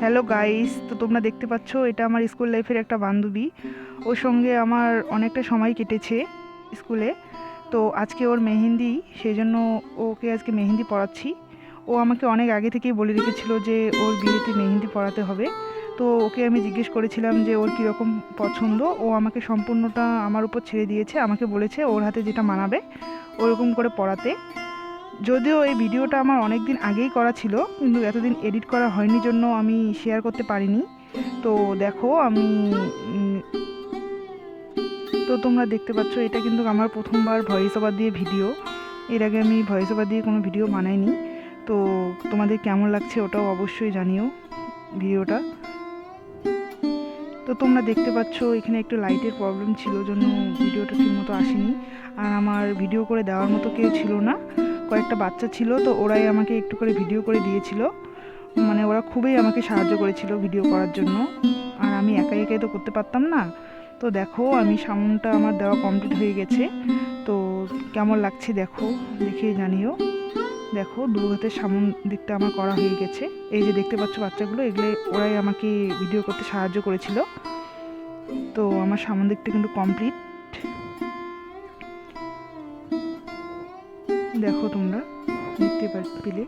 Hello guys, তো তোমরা দেখতে পাচ্ছ এটা আমার স্কুল লাইফের একটা বান্ধবী। ওর সঙ্গে আমার অনেকটা সময় কেটেছে স্কুলে। তো আজকে ওর মেহেন্দি, সেই জন্য ওকে আজকে মেহেন্দি পড়াচ্ছি। ও আমাকে অনেক আগে থেকেই বলে রেখেছিল যে ওর বিয়েতে মেহেন্দি পড়াতে হবে। তো ওকে আমি জিজ্ঞেস করেছিলাম যে ওর কীরকম পছন্দ। ও আমাকে সম্পূর্ণটা আমার উপর ছেড়ে দিয়েছে, আমাকে বলেছে ওর হাতে যেটা মানাবে ওরকম করে পড়াতে। যদিও এই ভিডিওটা আমার অনেক দিন আগেই করা ছিল, কিন্তু এতদিন এডিট করা হয়নি জন্য আমি শেয়ার করতে পারিনি। তো দেখো আমি উম, তো তোমরা দেখতে পাচ্ছ এটা কিন্তু আমার প্রথমবার ভয়েস ওভার দিয়ে ভিডিও। এর আগে আমি ভয়েস ওভার দিয়ে কোনো ভিডিও বানাইনি। তো তোমাদের কেমন লাগছে ওটাও অবশ্যই জানিও ভিডিওটা। তো তোমরা দেখতে পাচ্ছ এখানে একটু লাইটের প্রবলেম ছিল জন্য ভিডিওটা ঠিকমতো আসেনি। আর আমার ভিডিও করে দেওয়ার মতো কেউ ছিল না, কয়েকটা বাচ্চা ছিল, তো ওরাই আমাকে একটু করে ভিডিও করে দিয়েছিল। মানে ওরা খুবই আমাকে সাহায্য করেছিল ভিডিও করার জন্য। আর আমি একাই একাই তো করতে পারতাম না। তো দেখো আমি সামনটা আমার দেওয়া কমপ্লিট হয়ে গেছে। তো কেমন লাগছে দেখো, দেখেই জানিও। দেখো দু হাতের সামন দিকটা আমার করা হয়ে গেছে। এই যে দেখতে পাচ্ছ বাচ্চাগুলো, এগুলো ওরাই আমাকে ভিডিও করতে সাহায্য করেছিল। তো আমার সামন দিকটা কিন্তু কমপ্লিট। দেখো তোমরা দেখতে পেলে।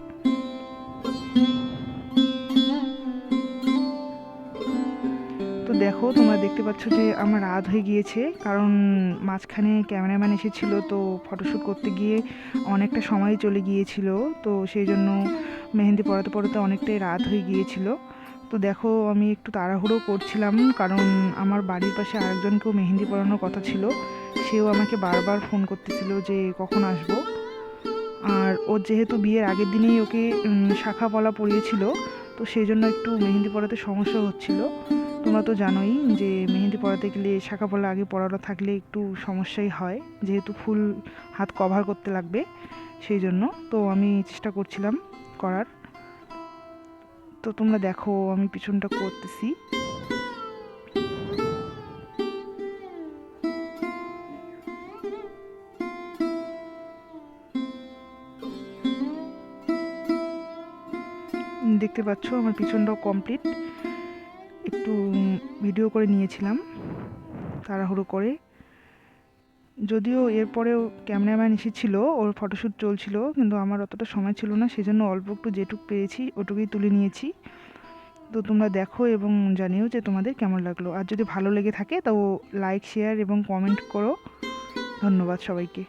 তো দেখো তোমরা দেখতে পাচ্ছ যে আমার রাত হয়ে গিয়েছে, কারণ মাঝখানে ক্যামেরাম্যান এসেছিল, তো ফটোশ্যুট করতে গিয়ে অনেকটা সময় চলে গিয়েছিল। তো সেই জন্য মেহেন্দি পড়াতে পড়াতে অনেকটাই রাত হয়ে গিয়েছিল। তো দেখো আমি একটু তাড়াহুড়ো করছিলাম, কারণ আমার বাড়ির পাশে আরেকজনকেও মেহেন্দি পড়ানোর কথা ছিল। সেও আমাকে বারবার ফোন করতেছিল যে কখন আসবো। আর ওর যেহেতু বিয়ের আগের দিনেই ওকে শাখা পলা পরিয়েছিল, তো সেই জন্য একটু মেহেন্দি পরাতে সমস্যা হচ্ছিল। তোমরা তো জানোই যে মেহেন্দি পরাতে গেলে শাখা পলা আগে পরানো থাকলে একটু সমস্যাই হয়, যেহেতু ফুল হাত কভার করতে লাগবে। সেই জন্য তো আমি চেষ্টা করছিলাম করার। তো তোমরা দেখো আমি পিছনটা করতেছি। দেখতে পাচ্ছ আমার পিছনটাও কমপ্লিট। একটু ভিডিও করে নিয়েছিলাম তাড়াহুড়ো করে। যদিও এরপরেও ক্যামেরাম্যান এসেছিল, ওর ফটোশ্যুট চলছিল, কিন্তু আমার অতটা সময় ছিল না, সেজন্য অল্প একটু যেটুকু পেয়েছি ওটুকুই তুলে নিয়েছি। তো তোমরা দেখো এবং জানিও যে তোমাদের কেমন লাগলো। আর যদি ভালো লেগে থাকে তো লাইক, শেয়ার এবং কমেন্ট করো। ধন্যবাদ সবাইকে।